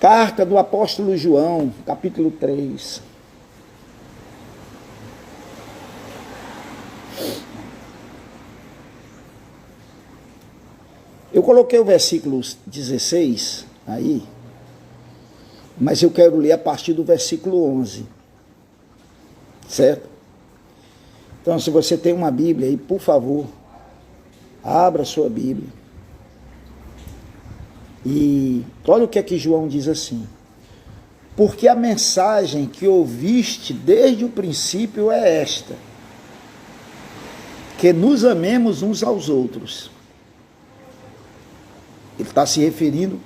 Carta do apóstolo João, capítulo 3. Eu coloquei o versículo 16 aí, mas eu quero ler a partir do versículo 11, certo? Então, se você tem uma Bíblia aí, por favor, abra a sua Bíblia. E olha o que é que João diz assim: porque a mensagem que ouviste desde o princípio é esta, que nos amemos uns aos outros. Ele está se referindo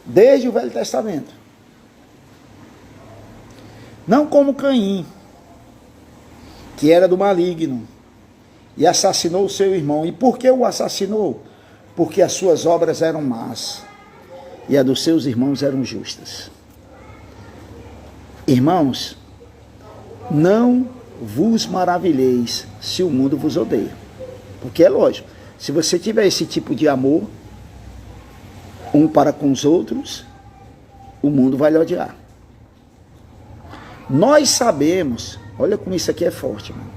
desde o Velho Testamento. Não como Caim, que era do maligno, e assassinou o seu irmão. E por que o assassinou? Porque as suas obras eram más, e a dos seus irmãos eram justas. Irmãos, não vos maravilheis se o mundo vos odeia. Porque é lógico, se você tiver esse tipo de amor, um para com os outros, o mundo vai lhe odiar. Nós sabemos, olha como isso aqui é forte, mano.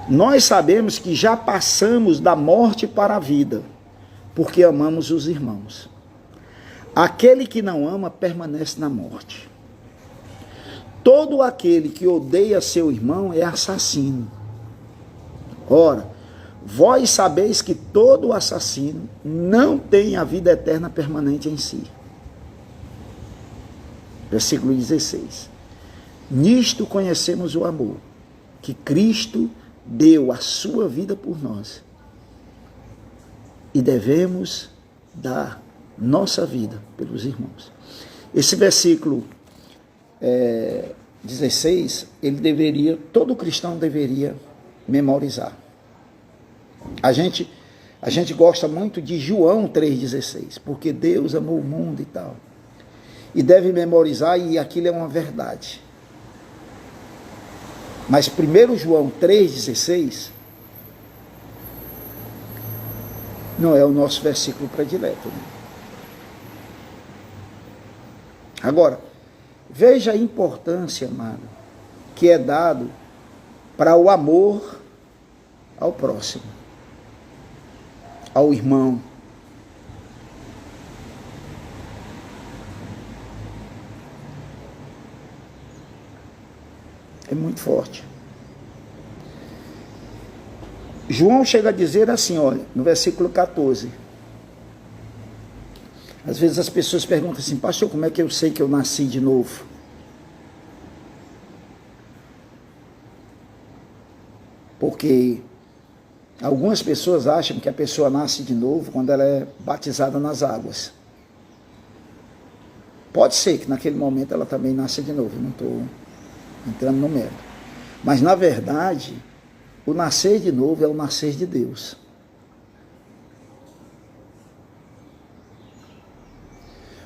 Nós sabemos que já passamos da morte para a vida, porque amamos os irmãos. Aquele que não ama permanece na morte. Todo aquele que odeia seu irmão é assassino. Ora, vós sabeis que todo assassino não tem a vida eterna permanente em si. Versículo 16. Nisto conhecemos o amor, que Cristo deu a sua vida por nós. E devemos dar nossa vida pelos irmãos. Esse versículo 16, todo cristão deveria memorizar. A gente gosta muito de João 3,16, porque Deus amou o mundo e tal. E deve memorizar, e aquilo é uma verdade. Mas 1 João 3,16 não é o nosso versículo predileto, né? Agora, veja a importância, amado, que é dado para o amor ao próximo, ao irmão. É muito forte. João chega a dizer assim, olha, no versículo 14. Às vezes as pessoas perguntam assim: pastor, como é que eu sei que eu nasci de novo? Porque algumas pessoas acham que a pessoa nasce de novo quando ela é batizada nas águas. Pode ser que naquele momento ela também nasça de novo, eu não estou entrando no mérito. Mas na verdade, o nascer de novo é o nascer de Deus.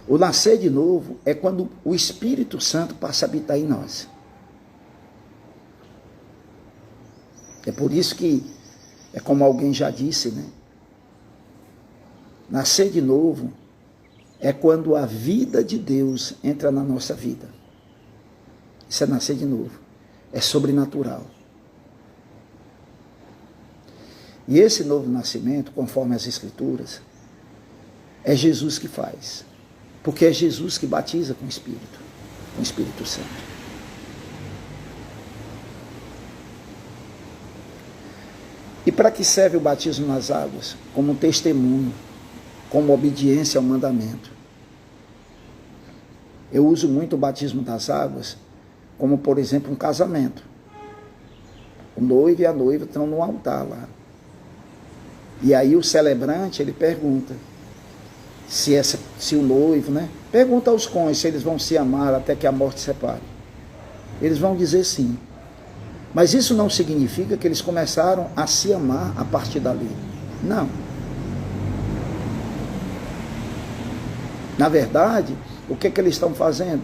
O nascer de novo é quando o Espírito Santo passa a habitar em nós. É por isso que, é como alguém já disse, né? Nascer de novo é quando a vida de Deus entra na nossa vida. Isso é nascer de novo. É sobrenatural. E esse novo nascimento, conforme as Escrituras, é Jesus que faz. Porque é Jesus que batiza com o Espírito Santo. E para que serve o batismo nas águas? Como um testemunho, como obediência ao mandamento. Eu uso muito o batismo das águas como, por exemplo, um casamento. O noivo e a noiva estão no altar lá. E aí o celebrante, ele pergunta se o noivo, né? Pergunta aos cônjuges se eles vão se amar até que a morte separe. Eles vão dizer sim. Mas isso não significa que eles começaram a se amar a partir dali. Não. Na verdade, o que eles estão fazendo?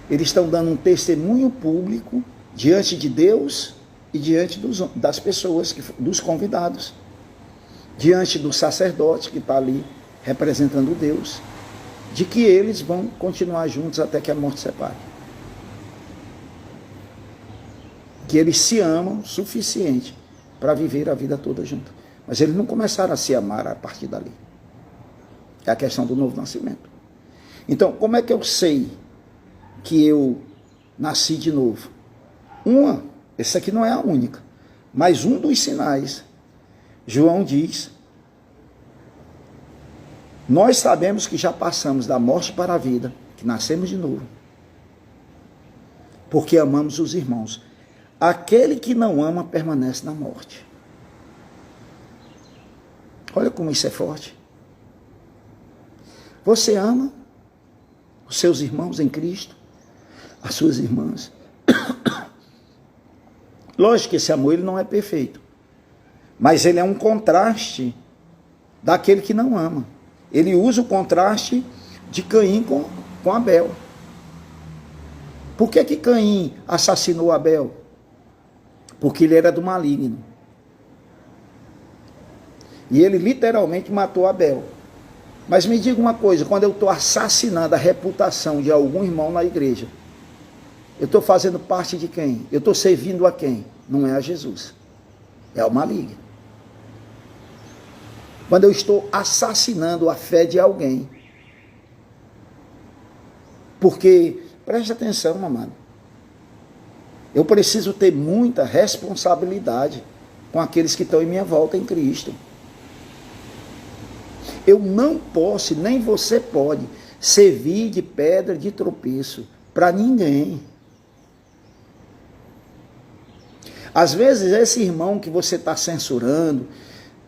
Eles estão dando um testemunho público diante de Deus e diante das pessoas, dos convidados. Diante do sacerdote que está ali representando Deus, de que eles vão continuar juntos até que a morte separe. Que eles se amam o suficiente para viver a vida toda junto. Mas eles não começaram a se amar a partir dali. É a questão do novo nascimento. Então, como é que eu sei que eu nasci de novo? Essa aqui não é a única, mas um dos sinais, João diz, nós sabemos que já passamos da morte para a vida, que nascemos de novo, porque amamos os irmãos. Aquele que não ama permanece na morte. Olha como isso é forte. Você ama os seus irmãos em Cristo, as suas irmãs. Lógico que esse amor ele não é perfeito, mas ele é um contraste daquele que não ama. Ele usa o contraste de Caim com Abel. Por que Caim assassinou Abel? Porque ele era do maligno. E ele literalmente matou Abel. Mas me diga uma coisa, quando eu estou assassinando a reputação de algum irmão na igreja, eu estou fazendo parte de quem? Eu estou servindo a quem? Não é a Jesus, é ao maligno. Quando eu estou assassinando a fé de alguém. Porque, preste atenção, amado, eu preciso ter muita responsabilidade com aqueles que estão em minha volta em Cristo. Eu não posso, nem você pode, servir de pedra de tropeço para ninguém. Às vezes, esse irmão que você está censurando,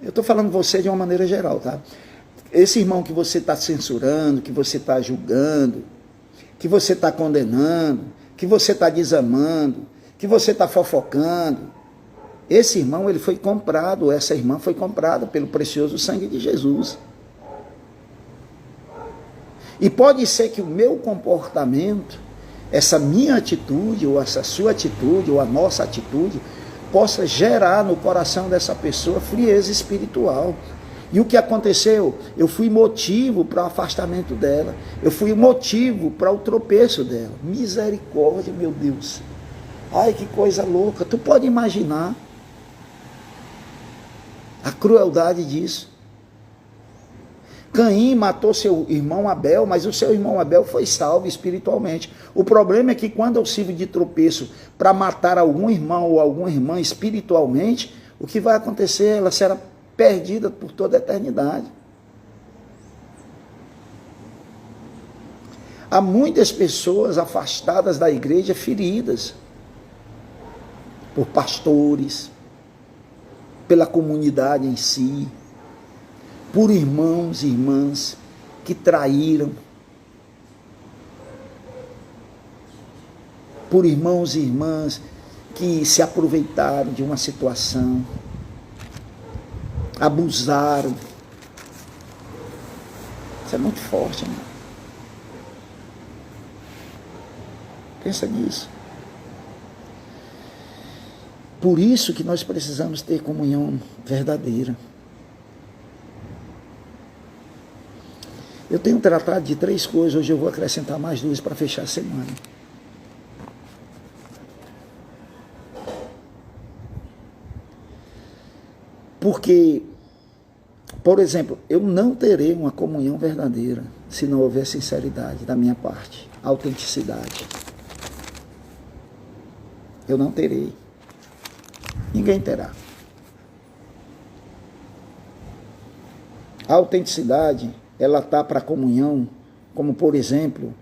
eu estou falando você de uma maneira geral, tá? Esse irmão que você está censurando, que você está julgando, que você está condenando, que você está desamando, que você está fofocando, esse irmão, ele foi comprado, essa irmã foi comprada pelo precioso sangue de Jesus. E pode ser que o meu comportamento, essa minha atitude, ou essa sua atitude, ou a nossa atitude, possa gerar no coração dessa pessoa frieza espiritual. E o que aconteceu? Eu fui motivo para o afastamento dela. Eu fui motivo para o tropeço dela. Misericórdia, meu Deus. Ai, que coisa louca. Tu pode imaginar a crueldade disso. Caim matou seu irmão Abel, mas o seu irmão Abel foi salvo espiritualmente. O problema é que quando eu sirvo de tropeço para matar algum irmão ou alguma irmã espiritualmente, o que vai acontecer? Ela será perdida por toda a eternidade. Há muitas pessoas afastadas da igreja, feridas por pastores, pela comunidade em si, por irmãos e irmãs que traíram, por irmãos e irmãs que se aproveitaram de uma situação, abusaram. Isso é muito forte, né? Pensa nisso. Por isso que nós precisamos ter comunhão verdadeira. Eu tenho tratado de 3 coisas, hoje eu vou acrescentar mais 2 para fechar a semana. Porque, por exemplo, eu não terei uma comunhão verdadeira se não houver sinceridade da minha parte, autenticidade. Eu não terei. Ninguém terá. A autenticidade, ela está para a comunhão, como por exemplo,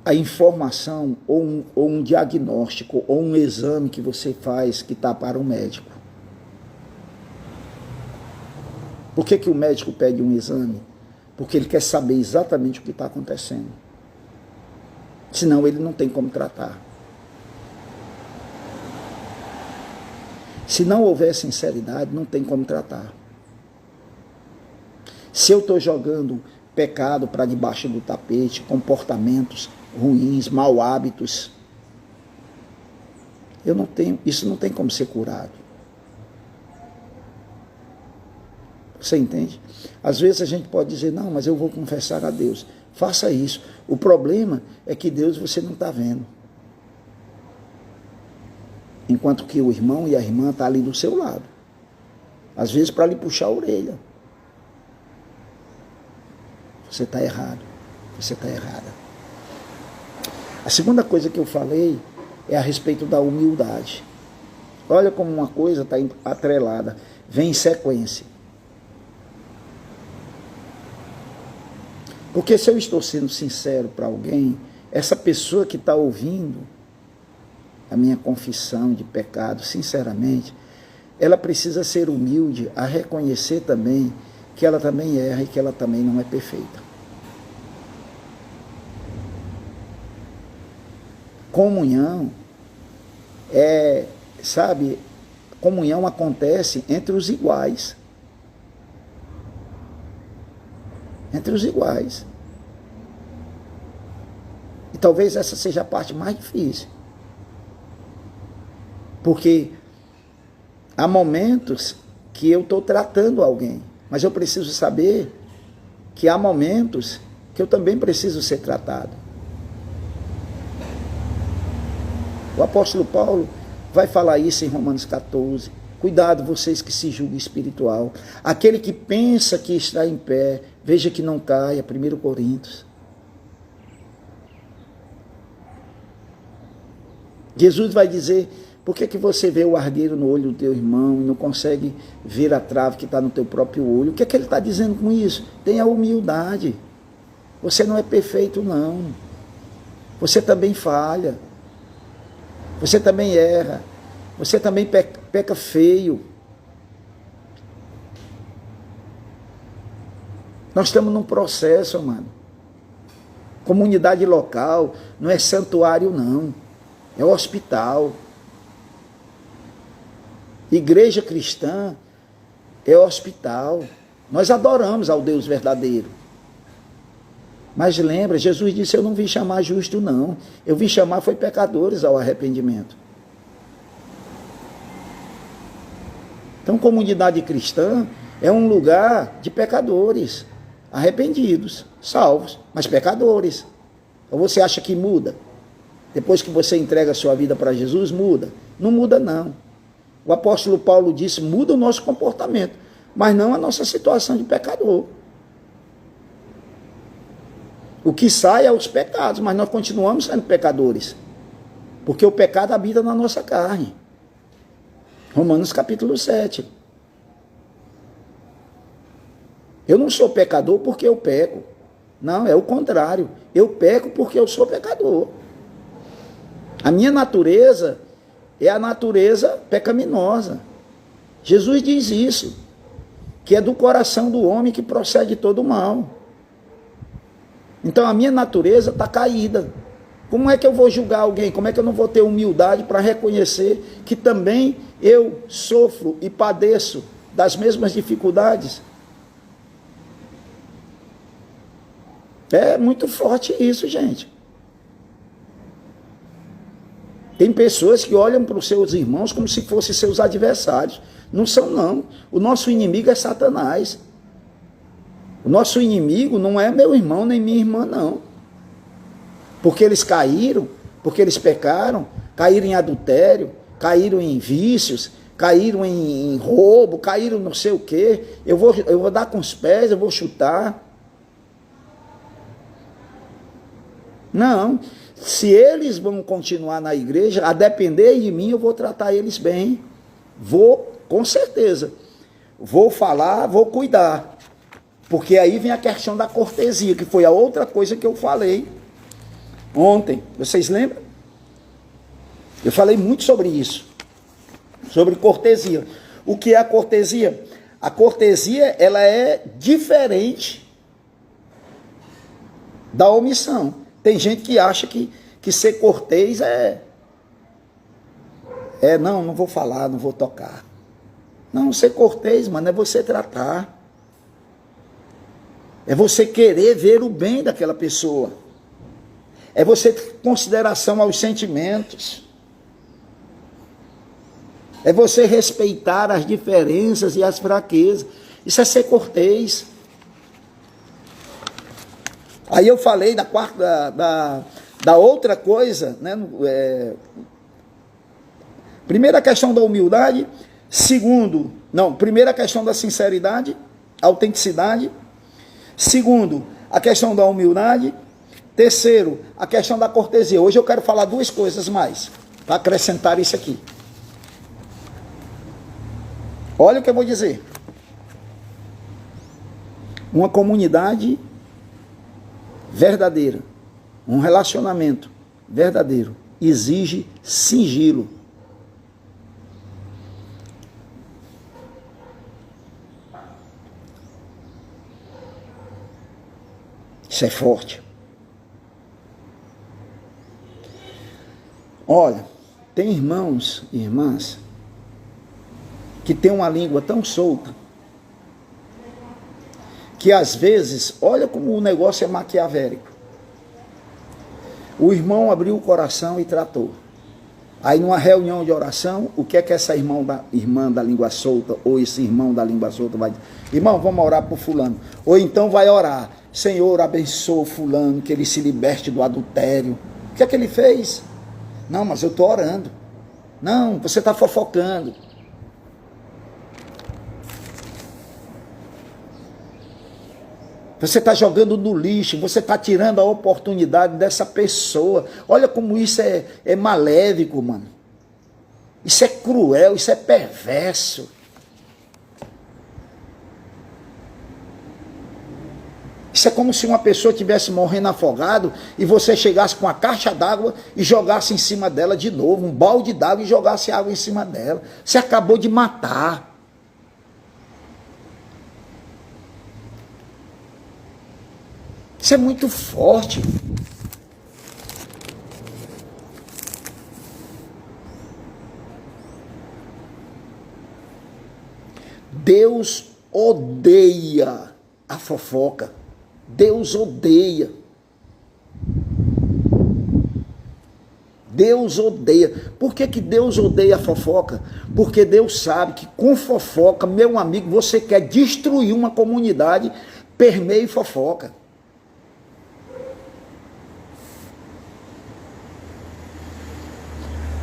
a informação ou um diagnóstico ou um exame que você faz que está para um médico. Por que o médico pede um exame? Porque ele quer saber exatamente o que está acontecendo. Senão ele não tem como tratar. Se não houver sinceridade, não tem como tratar. Se eu estou jogando pecado para debaixo do tapete, comportamentos ruins, mau hábitos, isso não tem como ser curado. Você entende? Às vezes a gente pode dizer, não, mas eu vou confessar a Deus. Faça isso. O problema é que Deus você não está vendo. Enquanto que o irmão e a irmã estão ali do seu lado. Às vezes para lhe puxar a orelha. Você está errado. Você está errada. A segunda coisa que eu falei é a respeito da humildade. Olha como uma coisa está atrelada. Vem em sequência. Porque se eu estou sendo sincero para alguém, essa pessoa que está ouvindo a minha confissão de pecado, sinceramente, ela precisa ser humilde a reconhecer também que ela também erra e que ela também não é perfeita. Comunhão comunhão acontece entre os iguais. Entre os iguais. E talvez essa seja a parte mais difícil. Porque há momentos que eu estou tratando alguém, mas eu preciso saber que há momentos que eu também preciso ser tratado. O apóstolo Paulo vai falar isso em Romanos 14. Cuidado, vocês que se julgam espiritual. Aquele que pensa que está em pé, veja que não caia. 1 Coríntios. Jesus vai dizer, por que você vê o argueiro no olho do teu irmão e não consegue ver a trave que está no teu próprio olho? O que ele está dizendo com isso? Tenha humildade. Você não é perfeito, não. Você também falha. Você também erra. Você também peca feio. Nós estamos num processo, amado. Comunidade local não é santuário, não. É hospital. Igreja cristã é hospital. Nós adoramos ao Deus verdadeiro. Mas lembra, Jesus disse, eu não vim chamar justo, não. Eu vim chamar foi pecadores ao arrependimento. Então, comunidade cristã é um lugar de pecadores, arrependidos, salvos, mas pecadores. Ou você acha que muda? Depois que você entrega a sua vida para Jesus, muda? Não muda, não. O apóstolo Paulo disse, muda o nosso comportamento, mas não a nossa situação de pecador. O que sai é os pecados, mas nós continuamos sendo pecadores, porque o pecado habita na nossa carne. Romanos capítulo 7. Eu não sou pecador porque eu peco. Não, é o contrário. Eu peco porque eu sou pecador. A minha natureza é a natureza pecaminosa. Jesus diz isso, que é do coração do homem que procede todo o mal. Então a minha natureza está caída. Como é que eu vou julgar alguém? Como é que eu não vou ter humildade para reconhecer que também eu sofro e padeço das mesmas dificuldades? É muito forte isso, gente. Tem pessoas que olham para os seus irmãos como se fossem seus adversários. Não são, não. O nosso inimigo é Satanás. O nosso inimigo não é meu irmão nem minha irmã, não. Porque eles caíram, porque eles pecaram, caíram em adultério, caíram em vícios, caíram em roubo, caíram não sei o quê. Eu vou dar com os pés, eu vou chutar. Não. Se eles vão continuar na igreja, a depender de mim, eu vou tratar eles bem. Vou, com certeza. Vou falar, vou cuidar. Porque aí vem a questão da cortesia, que foi a outra coisa que eu falei ontem. Vocês lembram? Eu falei muito sobre isso. Sobre cortesia. O que é a cortesia? A cortesia, ela é diferente da omissão. Tem gente que acha que ser cortês não vou falar, não vou tocar. Não, ser cortês, mano, é você tratar. É você querer ver o bem daquela pessoa. É você ter consideração aos sentimentos. É você respeitar as diferenças e as fraquezas. Isso é ser cortês. Aí eu falei da outra coisa, né? Primeira questão da humildade, primeira questão da sinceridade, autenticidade. Segundo, a questão da humildade. Terceiro, a questão da cortesia. Hoje eu quero falar duas coisas mais, para acrescentar isso aqui. Olha o que eu vou dizer. Uma comunidade verdadeira, um relacionamento verdadeiro, exige sigilo. Isso é forte. Olha, tem irmãos e irmãs que têm uma língua tão solta que às vezes, olha como o negócio é maquiavélico. O irmão abriu o coração e tratou. Aí numa reunião de oração, o que é que essa irmã da língua solta, ou esse irmão da língua solta vai dizer? Irmão, vamos orar por fulano. Ou então vai orar, Senhor, abençoa fulano, que ele se liberte do adultério. O que é que ele fez? Não, mas eu estou orando. Não, você está fofocando. Você está jogando no lixo, você está tirando a oportunidade dessa pessoa. Olha como isso é maléfico, mano. Isso é cruel, isso é perverso. Isso é como se uma pessoa estivesse morrendo afogado e você chegasse com uma caixa d'água e jogasse em cima dela de novo, um balde d'água e jogasse água em cima dela. Você acabou de matar. Isso é muito forte. Deus odeia a fofoca. Deus odeia. Deus odeia. Por que Deus odeia a fofoca? Porque Deus sabe que com fofoca, meu amigo, você quer destruir uma comunidade, permeia e fofoca.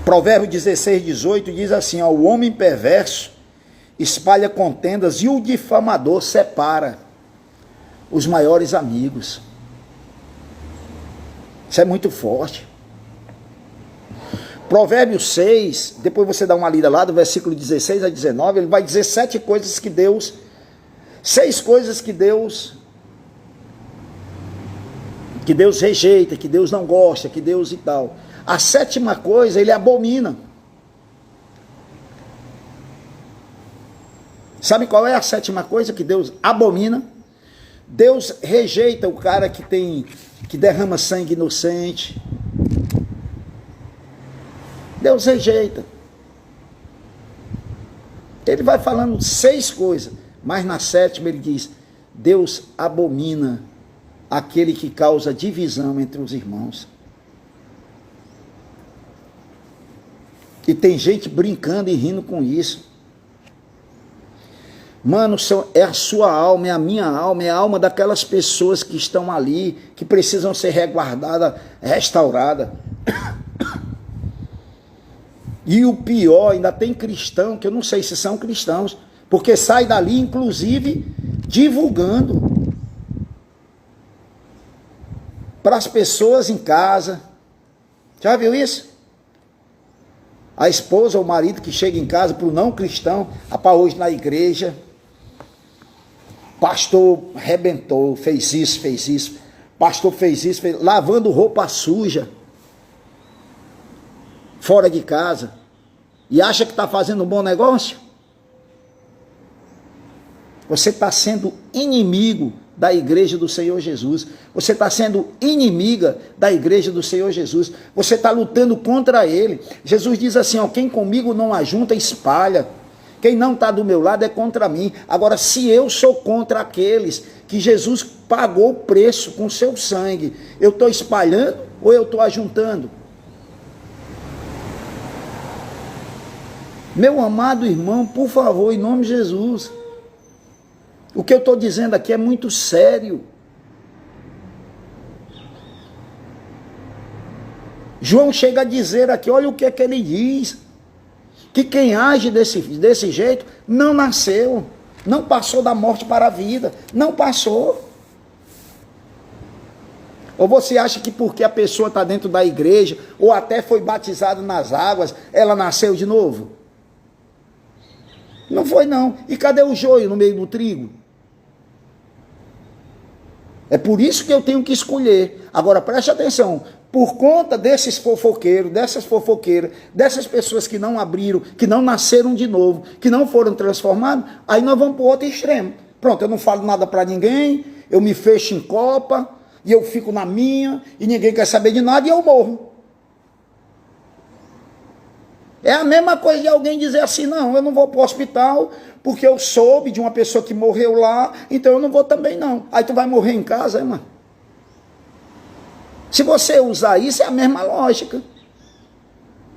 Provérbios 16, 18 diz assim, ó, o homem perverso espalha contendas e o difamador separa os maiores amigos. Isso é muito forte. Provérbios 6, depois você dá uma lida lá, do versículo 16 a 19, ele vai dizer 6 coisas que Deus rejeita, que Deus não gosta, que Deus e tal. A 7ª coisa, ele abomina. Sabe qual é a 7ª coisa que Deus abomina? Deus rejeita o cara que derrama sangue inocente. Deus rejeita. Ele vai falando 6 coisas, mas na 7ª ele diz, Deus abomina aquele que causa divisão entre os irmãos. E tem gente brincando e rindo com isso. Mano, é a sua alma, é a minha alma, é a alma daquelas pessoas que estão ali, que precisam ser resguardadas, restauradas. E o pior, ainda tem cristão, que eu não sei se são cristãos, porque sai dali, inclusive, divulgando para as pessoas em casa. Já viu isso? A esposa ou o marido que chega em casa para o não cristão, hoje na igreja, pastor arrebentou, fez isso, pastor fez isso, lavando roupa suja, fora de casa, e acha que está fazendo um bom negócio? Você está sendo inimigo da igreja do Senhor Jesus. Você está sendo inimiga da igreja do Senhor Jesus. Você está lutando contra ele. Jesus diz assim, ó, quem comigo não ajunta, espalha. Quem não está do meu lado é contra mim. Agora, se eu sou contra aqueles que Jesus pagou o preço com seu sangue, eu estou espalhando ou eu estou ajuntando? Meu amado irmão, por favor, em nome de Jesus, O que eu estou dizendo aqui é muito sério. João chega a dizer aqui, olha o que é que ele diz, que quem age desse jeito não nasceu, não passou da morte para a vida, não passou. Ou você acha que porque a pessoa está dentro da igreja, ou até foi batizada nas águas, ela nasceu de novo? Não foi não. E cadê o joio no meio do trigo? É por isso que eu tenho que escolher. Agora preste atenção, por conta desses fofoqueiros, dessas fofoqueiras, dessas pessoas que não abriram, que não nasceram de novo, que não foram transformados, aí nós vamos para o outro extremo. Pronto, eu não falo nada para ninguém, eu me fecho em copa, e eu fico na minha, e ninguém quer saber de nada, e eu morro. É a mesma coisa de alguém dizer assim, não, eu não vou para o hospital, porque eu soube de uma pessoa que morreu lá, então eu não vou também não. Aí tu vai morrer em casa, irmão. Se você usar isso, é a mesma lógica.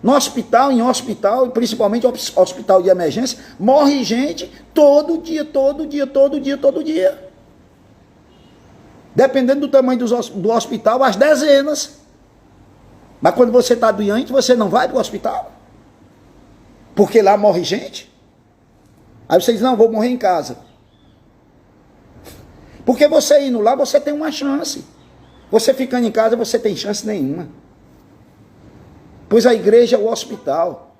No hospital, em hospital, e principalmente hospital de emergência, morre gente todo dia, todo dia, todo dia, todo dia. Dependendo do tamanho do hospital, as dezenas. Mas quando você está doente, você não vai para o hospital? Porque lá morre gente? Aí você diz, não, vou morrer em casa. Porque você indo lá, você tem uma chance. Você ficando em casa, você tem chance nenhuma. Pois a igreja é o hospital.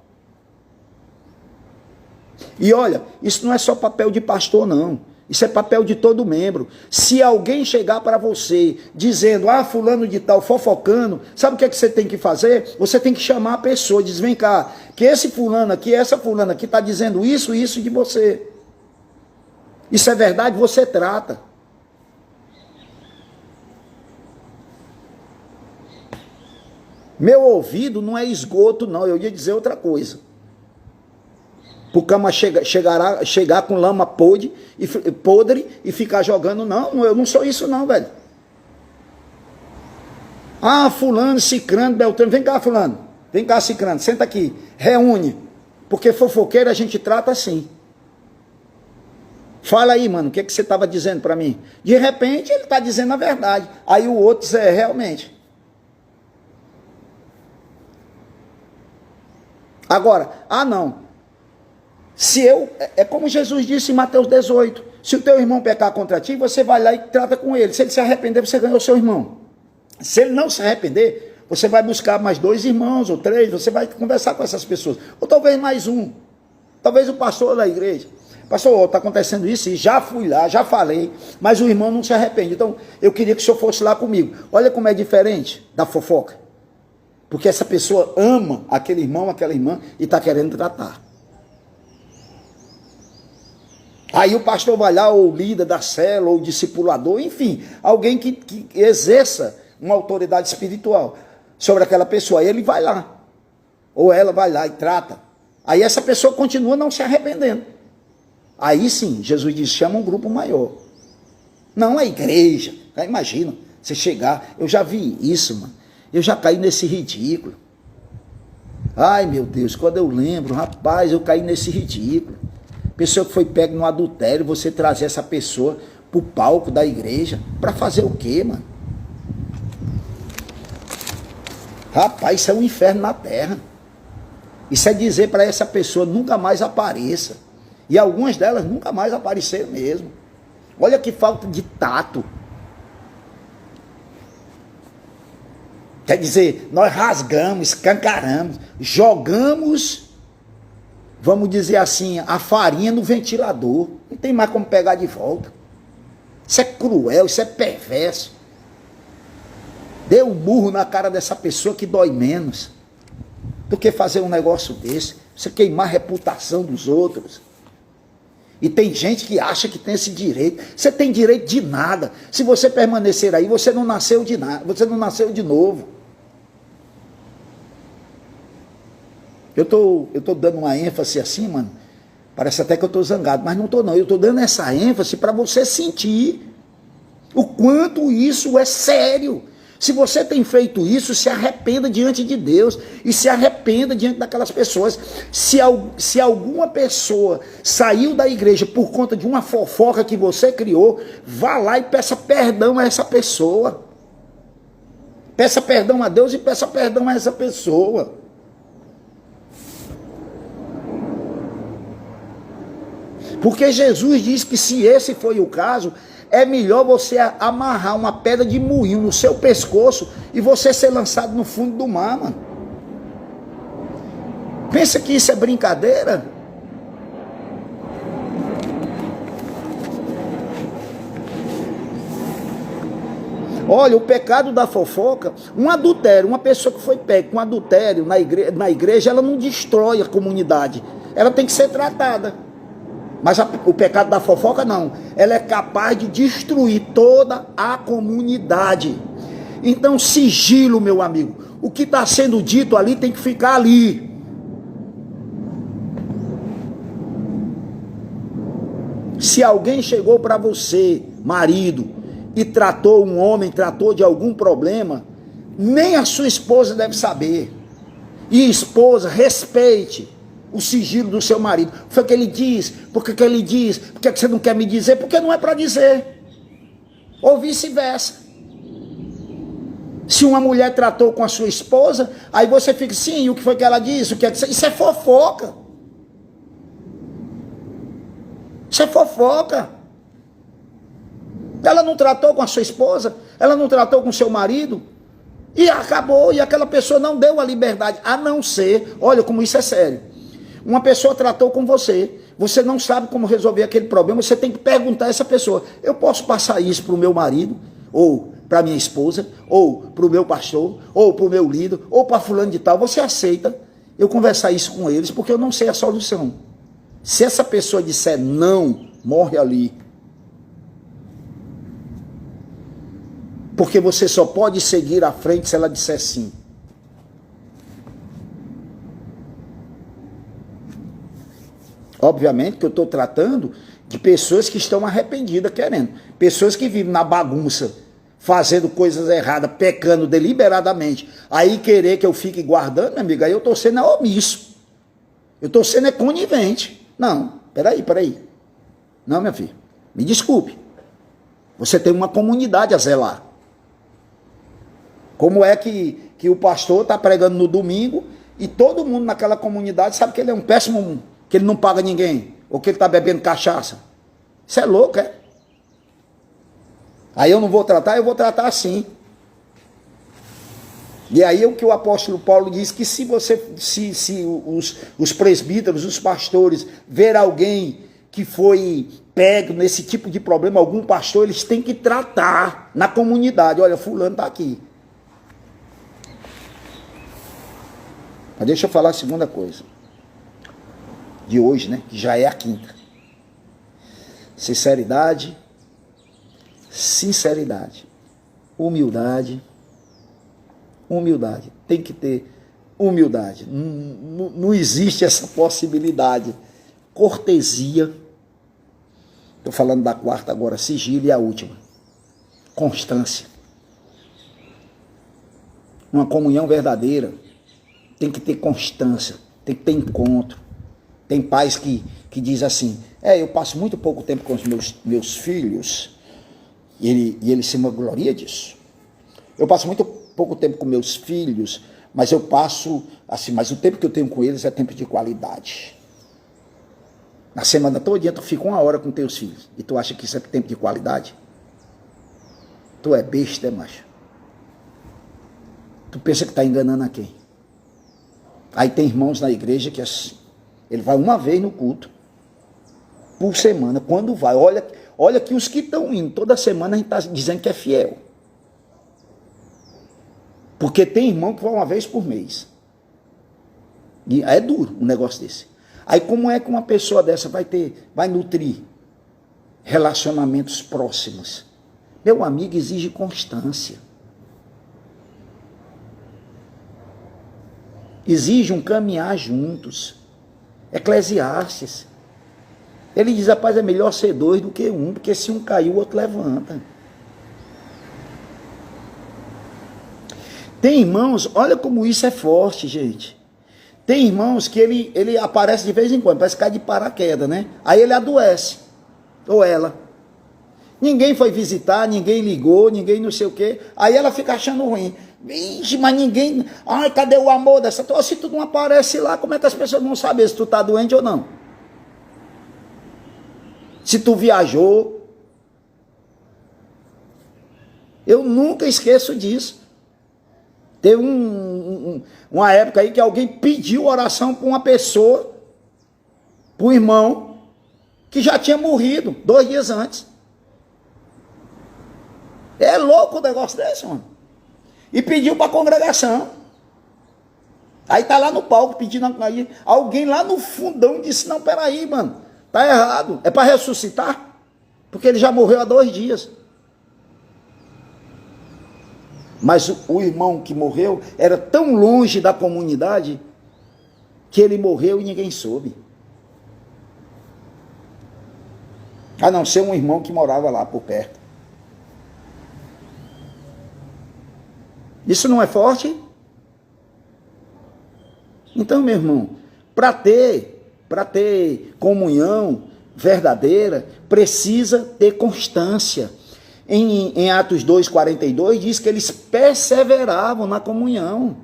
E olha, isso não é só papel de pastor, não. Isso é papel de todo membro. Se alguém chegar para você dizendo, fulano de tal, fofocando, sabe o que é que você tem que fazer? Você tem que chamar a pessoa, diz, vem cá, que esse fulano aqui, essa fulana aqui está dizendo isso e isso de você. Isso é verdade, você trata. Meu ouvido não é esgoto, não, eu ia dizer outra coisa. Por cama chegar com lama podre e ficar jogando. Não, eu não sou isso não, velho. Fulano, cicrano, beltrano, vem cá fulano, vem cá cicrano, senta aqui, reúne. Porque fofoqueiro a gente trata assim. Fala aí, mano, o que você estava dizendo para mim? De repente ele está dizendo a verdade. Aí o outro diz, realmente. Agora, não. É como Jesus disse em Mateus 18, se o teu irmão pecar contra ti, você vai lá e trata com ele. Se ele se arrepender, você ganha o seu irmão. Se ele não se arrepender, você vai buscar mais 2 irmãos ou 3, você vai conversar com essas pessoas. Ou talvez mais um. Talvez o pastor da igreja. Pastor, está acontecendo isso e já fui lá, já falei, mas o irmão não se arrepende. Então, eu queria que o senhor fosse lá comigo. Olha como é diferente da fofoca. Porque essa pessoa ama aquele irmão, aquela irmã e está querendo tratar. Aí o pastor vai lá, ou o líder da célula, ou o discipulador, enfim, alguém que exerça uma autoridade espiritual sobre aquela pessoa. Aí ele vai lá, ou ela vai lá e trata. Aí essa pessoa continua não se arrependendo. Aí sim, Jesus diz, chama um grupo maior. Não a igreja. Imagina, você chegar, eu já vi isso, mano. Eu já caí nesse ridículo. Ai, meu Deus, quando eu lembro, rapaz, eu caí nesse ridículo. Pessoa que foi pega no adultério, você trazer essa pessoa pro palco da igreja, para fazer o quê, mano? Rapaz, isso é um inferno na terra. Isso é dizer para essa pessoa nunca mais apareça. E algumas delas nunca mais apareceram mesmo. Olha que falta de tato. Quer dizer, nós rasgamos, escancaramos, jogamos, vamos dizer assim, a farinha no ventilador. Não tem mais como pegar de volta. Isso é cruel, isso é perverso. Dê um burro na cara dessa pessoa que dói menos do que fazer um negócio desse. Você queimar a reputação dos outros. E tem gente que acha que tem esse direito. Você tem direito de nada. Se você permanecer aí, você não nasceu de nada. Você não nasceu de novo. Eu tô dando uma ênfase assim, mano. Parece até que eu tô zangado, mas não tô não. Eu tô dando essa ênfase para você sentir o quanto isso é sério. Se você tem feito isso, se arrependa diante de Deus e se arrependa diante daquelas pessoas. Se alguma pessoa saiu da igreja por conta de uma fofoca que você criou, vá lá e peça perdão a essa pessoa. Peça perdão a Deus e peça perdão a essa pessoa. Porque Jesus diz que se esse foi o caso, é melhor você amarrar uma pedra de moinho no seu pescoço e você ser lançado no fundo do mar, mano. Pensa que isso é brincadeira? Olha, o pecado da fofoca, um adultério, uma pessoa que foi pega com adultério na igreja, ela não destrói a comunidade. Ela tem que ser tratada. Mas o pecado da fofoca não, ela é capaz de destruir toda a comunidade. Então sigilo, meu amigo, o que está sendo dito ali tem que ficar ali. Se alguém chegou para você, marido, e tratou um homem, tratou de algum problema, nem a sua esposa deve saber. E esposa, respeite o sigilo do seu marido. O que foi que ele diz? Por que ele diz? Por que você não quer me dizer? Porque não é para dizer. Ou vice-versa. Se uma mulher tratou com a sua esposa, aí você fica, sim, o que foi que ela disse? Isso é fofoca. Isso é fofoca. Ela não tratou com a sua esposa, ela não tratou com o seu marido, e acabou, e aquela pessoa não deu a liberdade, a não ser, olha como isso é sério. Uma pessoa tratou com você, você não sabe como resolver aquele problema, você tem que perguntar a essa pessoa, eu posso passar isso para o meu marido, ou para minha esposa, ou para o meu pastor, ou para o meu líder, ou para fulano de tal, você aceita eu conversar isso com eles, porque eu não sei a solução. Se essa pessoa disser não, morre ali. Porque você só pode seguir à frente se ela disser sim. Obviamente que eu estou tratando de pessoas que estão arrependidas querendo. Pessoas que vivem na bagunça, fazendo coisas erradas, pecando deliberadamente. Aí querer que eu fique guardando, meu amigo, aí eu estou sendo omisso. Eu estou sendo conivente. Não, peraí. Não, minha filha, me desculpe. Você tem uma comunidade a zelar. Como é que o pastor está pregando no domingo e todo mundo naquela comunidade sabe que ele é um péssimo, que ele não paga ninguém, ou que ele está bebendo cachaça? Isso é louco, é? Aí eu não vou tratar, eu vou tratar assim. E aí o que o apóstolo Paulo diz, que se os presbíteros, os pastores, ver alguém que foi pego nesse tipo de problema, algum pastor, eles têm que tratar na comunidade. Olha, fulano está aqui. Mas deixa eu falar a segunda coisa. De hoje, né? Que já é a quinta. Sinceridade. Humildade. Tem que ter humildade. Não existe essa possibilidade. Cortesia. Estou falando da quarta agora. Sigilo e a última. Constância. Uma comunhão verdadeira. Tem que ter constância. Tem que ter encontro. Tem pais que diz assim, eu passo muito pouco tempo com os meus filhos, e ele se vangloria disso. Eu passo muito pouco tempo com meus filhos, mas eu passo, assim, mas o tempo que eu tenho com eles é tempo de qualidade. Na semana toda tu fica 1 hora com teus filhos, e tu acha que isso é tempo de qualidade? Tu é besta, macho. Tu pensa que está enganando a quem? Aí tem irmãos na igreja que ele vai uma vez no culto, por semana. Quando vai, olha que os que estão indo toda semana a gente está dizendo que é fiel. Porque tem irmão que vai uma vez por mês. E é duro um negócio desse. Aí como é que uma pessoa dessa vai nutrir relacionamentos próximos? Meu amigo, exige constância. Exige um caminhar juntos. Eclesiastes. Ele diz, rapaz, é melhor ser 2 do que 1, porque se um cair, o outro levanta. Tem irmãos, olha como isso é forte, gente. Tem irmãos que ele aparece de vez em quando, parece que cai de paraquedas, né? Aí ele adoece, ou ela. Ninguém foi visitar, ninguém ligou, ninguém não sei o quê. Aí ela fica achando ruim. Vixe, mas ninguém... Ai, cadê o amor dessa... Se tu não aparece lá, como é que as pessoas vão saber se tu tá doente ou não? Se tu viajou. Eu nunca esqueço disso. Teve uma época aí que alguém pediu oração para uma pessoa, para um irmão, que já tinha morrido 2 dias antes. É louco o negócio desse, mano. E pediu para a congregação. Aí tá lá no palco pedindo, aí alguém lá no fundão disse, não, peraí, mano, tá errado. É para ressuscitar? Porque ele já morreu há 2 dias. Mas o irmão que morreu era tão longe da comunidade que ele morreu e ninguém soube. A não ser um irmão que morava lá por perto. Isso não é forte? Então, meu irmão, para ter comunhão verdadeira, precisa ter constância. Em Atos 2,42 diz que eles perseveravam na comunhão.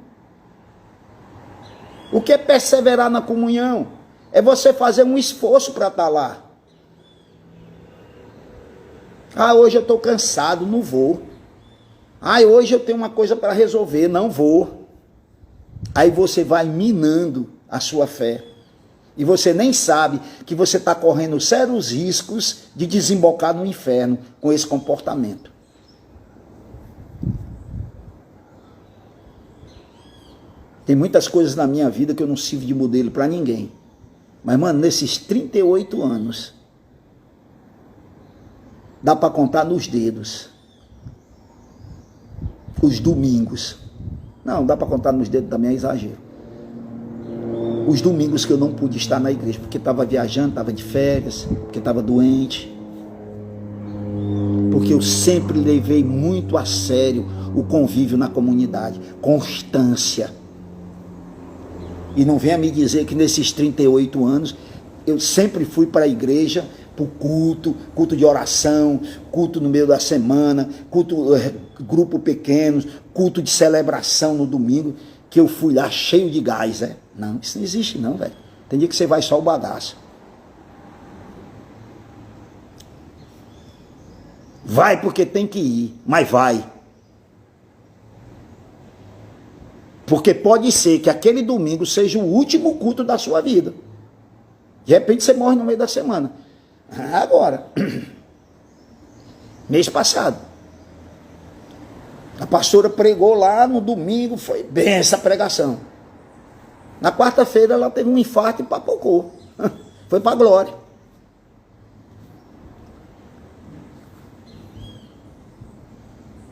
O que é perseverar na comunhão? É você fazer um esforço para estar lá. Ah, hoje eu estou cansado, não vou. Ah, hoje eu tenho uma coisa para resolver, não vou. Aí você vai minando a sua fé. E você nem sabe que você está correndo sérios riscos de desembocar no inferno com esse comportamento. Tem muitas coisas na minha vida que eu não sirvo de modelo para ninguém. Mas, mano, nesses 38 anos, dá para contar nos dedos. Os domingos. Não, dá para contar nos dedos também, é exagero. Os domingos que eu não pude estar na igreja, porque estava viajando, estava de férias, porque estava doente. Porque eu sempre levei muito a sério o convívio na comunidade. Constância. E não venha me dizer que nesses 38 anos, eu sempre fui para a igreja, para o culto de oração, culto no meio da semana, grupo pequeno, culto de celebração no domingo, que eu fui lá cheio de gás, Não, isso não existe não, velho. Tem dia que você vai só o bagaço. Vai porque tem que ir, mas vai. Porque pode ser que aquele domingo seja o último culto da sua vida. De repente você morre no meio da semana. Agora, mês passado, a pastora pregou lá no domingo, foi bem essa pregação. Na quarta-feira ela teve um infarto e papocou. Foi para a glória.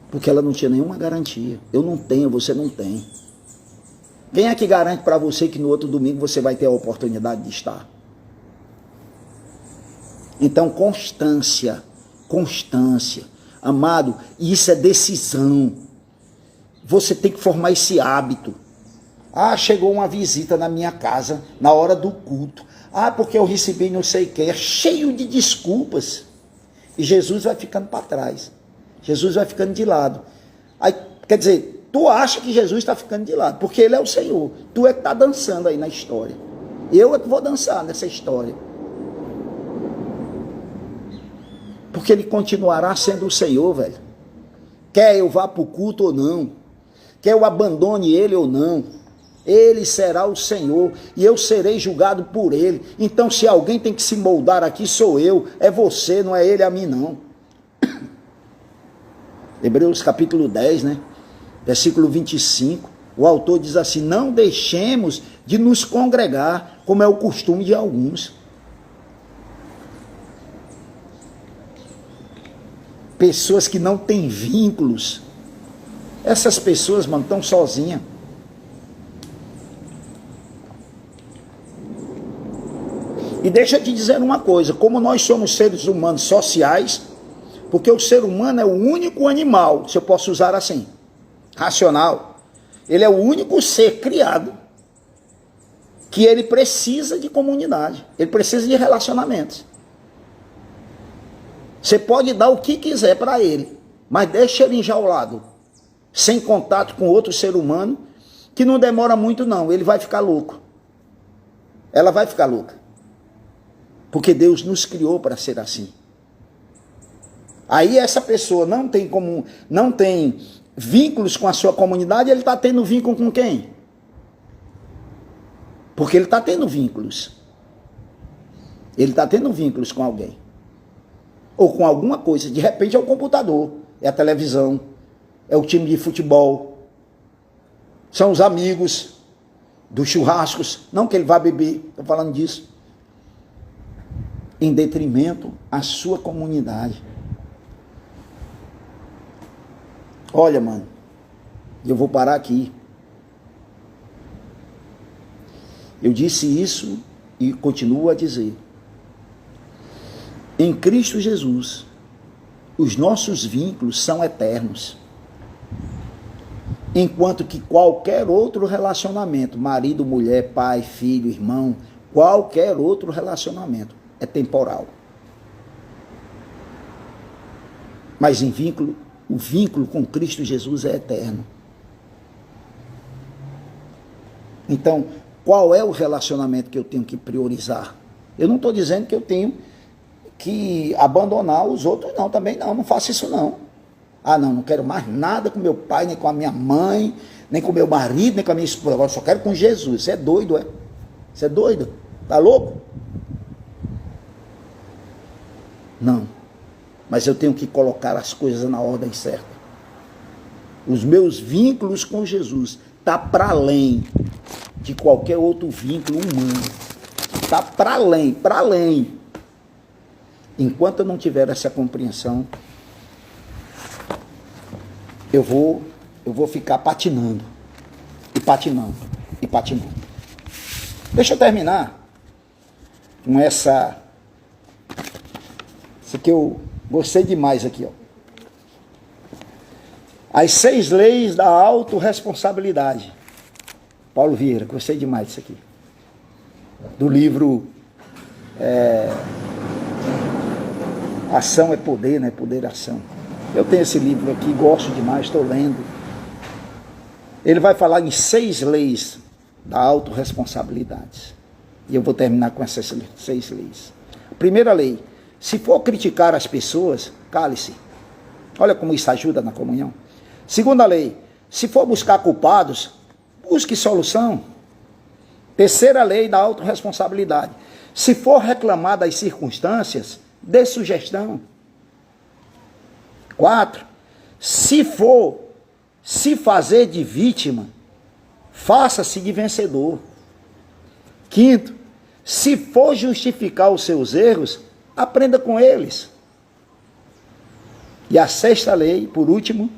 Porque ela não tinha nenhuma garantia. Eu não tenho, você não tem. Quem é que garante para você que no outro domingo você vai ter a oportunidade de estar? Então, constância. Amado, isso é decisão. Você tem que formar esse hábito. Ah, chegou uma visita na minha casa na hora do culto. Ah, porque eu recebi não sei o que. É cheio de desculpas. E Jesus vai ficando para trás. Jesus vai ficando de lado. Aí, quer dizer, tu acha que Jesus está ficando de lado, porque ele é o Senhor. Tu é que está dançando aí na história. Eu é que vou dançar nessa história. Porque ele continuará sendo o Senhor, velho. Quer eu vá para o culto ou não. Quer eu abandone ele ou não. Ele será o Senhor. E eu serei julgado por ele. Então se alguém tem que se moldar aqui, sou eu. É você, não é ele a mim não. Hebreus capítulo 10, né? Versículo 25. O autor diz assim: não deixemos de nos congregar, como é o costume de alguns. Pessoas que não têm vínculos. Essas pessoas, mano, estão sozinhas. E deixa eu te dizer uma coisa, como nós somos seres humanos sociais, porque o ser humano é o único animal, se eu posso usar assim, racional, Ele é o único ser criado que ele precisa de comunidade. Ele precisa de relacionamentos. Você pode dar o que quiser para ele, mas deixa ele enjaulado, sem contato com outro ser humano, que não demora muito não, ele vai ficar louco. Ela vai ficar louca. Porque Deus nos criou para ser assim. Aí essa pessoa não tem vínculos com a sua comunidade, ele está tendo vínculo com quem? Porque ele está tendo vínculos. Ele está tendo vínculos com alguém. Ou com alguma coisa. De repente é o computador, é a televisão, é o time de futebol, são os amigos dos churrascos. Não que ele vá beber, estou falando disso. Em detrimento à sua comunidade. Olha, mano, eu vou parar aqui. Eu disse isso e continuo a dizer. Em Cristo Jesus, os nossos vínculos são eternos. Enquanto que qualquer outro relacionamento, marido, mulher, pai, filho, irmão, qualquer outro relacionamento é temporal. Mas o vínculo com Cristo Jesus é eterno. Então, qual é o relacionamento que eu tenho que priorizar? Eu não estou dizendo que eu tenho que abandonar os outros, não, também não faço isso não. Ah, não quero mais nada com meu pai, nem com a minha mãe, nem com meu marido, nem com a minha esposa, agora só quero com Jesus. Você é doido, é? Você é doido? Tá louco? Não, mas eu tenho que colocar as coisas na ordem certa. Os meus vínculos com Jesus tá para além de qualquer outro vínculo humano. Tá para além. Enquanto eu não tiver essa compreensão, eu vou ficar patinando. Deixa eu terminar com essa. Isso aqui eu gostei demais aqui, ó. As 6 leis da autorresponsabilidade. Paulo Vieira, gostei demais disso aqui. Do livro Ação é Poder, né? Poder é Ação. Eu tenho esse livro aqui, gosto demais, estou lendo. Ele vai falar em 6 leis da autorresponsabilidade. E eu vou terminar com essas 6 leis. Primeira lei: se for criticar as pessoas, cale-se. Olha como isso ajuda na comunhão. Segunda lei: se for buscar culpados, busque solução. Terceira lei da autorresponsabilidade: se for reclamar das circunstâncias, dê sugestão. 4. Se for se fazer de vítima, faça-se de vencedor. 5. Se for justificar os seus erros, aprenda com eles. E a 6ª lei, por último: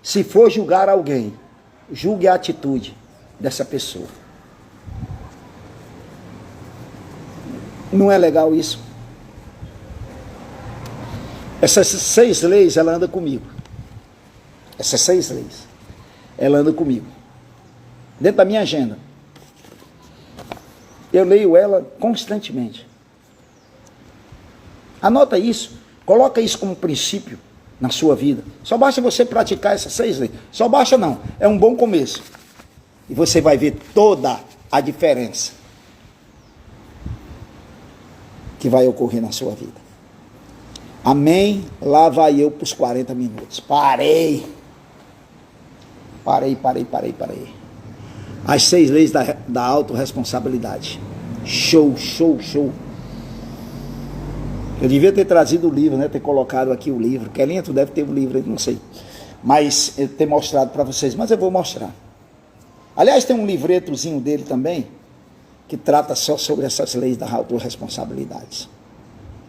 se for julgar alguém, julgue a atitude dessa pessoa. Não é legal isso? Essas 6 leis, ela anda comigo. Essas 6 leis, ela anda comigo. Dentro da minha agenda. Eu leio ela constantemente. Anota isso, coloca isso como princípio na sua vida. Só basta você praticar essas 6 leis. Só basta não, é um bom começo. E você vai ver toda a diferença que vai ocorrer na sua vida. Amém? Lá vai eu para os 40 minutos. Parei. As 6 leis da autorresponsabilidade. Show. Eu devia ter trazido o livro, né? Ter colocado aqui o livro. Kelinha, tu deve ter o livro, não sei. Mas eu ter mostrado para vocês. Mas eu vou mostrar. Aliás, tem um livretozinho dele também, que trata só sobre essas leis da autorresponsabilidade.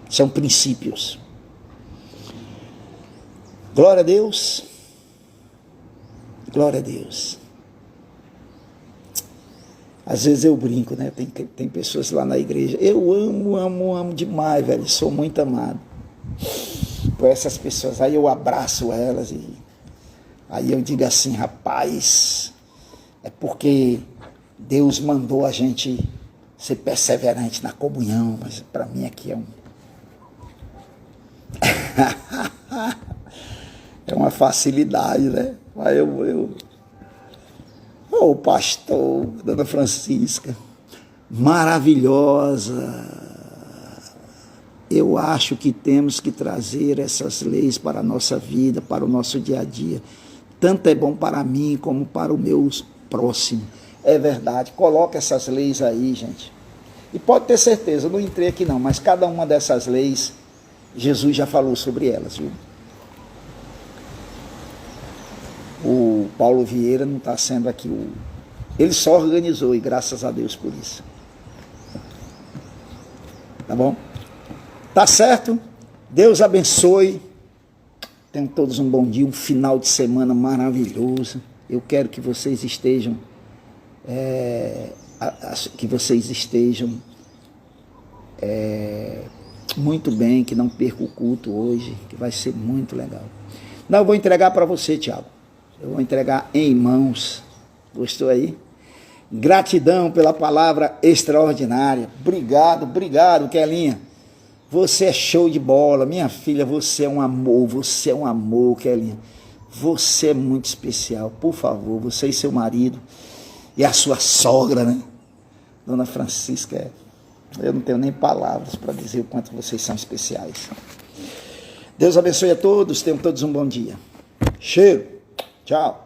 São princípios. Glória a Deus. Glória a Deus. Às vezes eu brinco, né? Tem pessoas lá na igreja. Eu amo demais, velho. Sou muito amado por essas pessoas. Aí eu abraço elas e aí eu digo assim: rapaz, É porque Deus mandou a gente ser perseverante na comunhão, mas para mim aqui é é uma facilidade, né? Aí o pastor, Dona Francisca, maravilhosa. Eu acho que temos que trazer essas leis para a nossa vida, para o nosso dia a dia. Tanto é bom para mim como para o meu próximo. É verdade, coloca essas leis aí, gente. E pode ter certeza, eu não entrei aqui não, mas cada uma dessas leis, Jesus já falou sobre elas, viu? O Paulo Vieira não está sendo aqui ele só organizou, e graças a Deus por isso. Tá bom? Tá certo? Deus abençoe. Tenham todos um bom dia, um final de semana maravilhoso. Eu quero que vocês estejam muito bem, que não perca o culto hoje, que vai ser muito legal. Não, eu vou entregar para você, Tiago. Eu vou entregar em mãos. Gostou aí? Gratidão pela palavra extraordinária. Obrigado, Kelinha. Você é show de bola. Minha filha, você é um amor, Kelinha. Você é muito especial. Por favor, você e seu marido e a sua sogra, né? Dona Francisca, eu não tenho nem palavras para dizer o quanto vocês são especiais. Deus abençoe a todos, tenham todos um bom dia. Cheiro, tchau.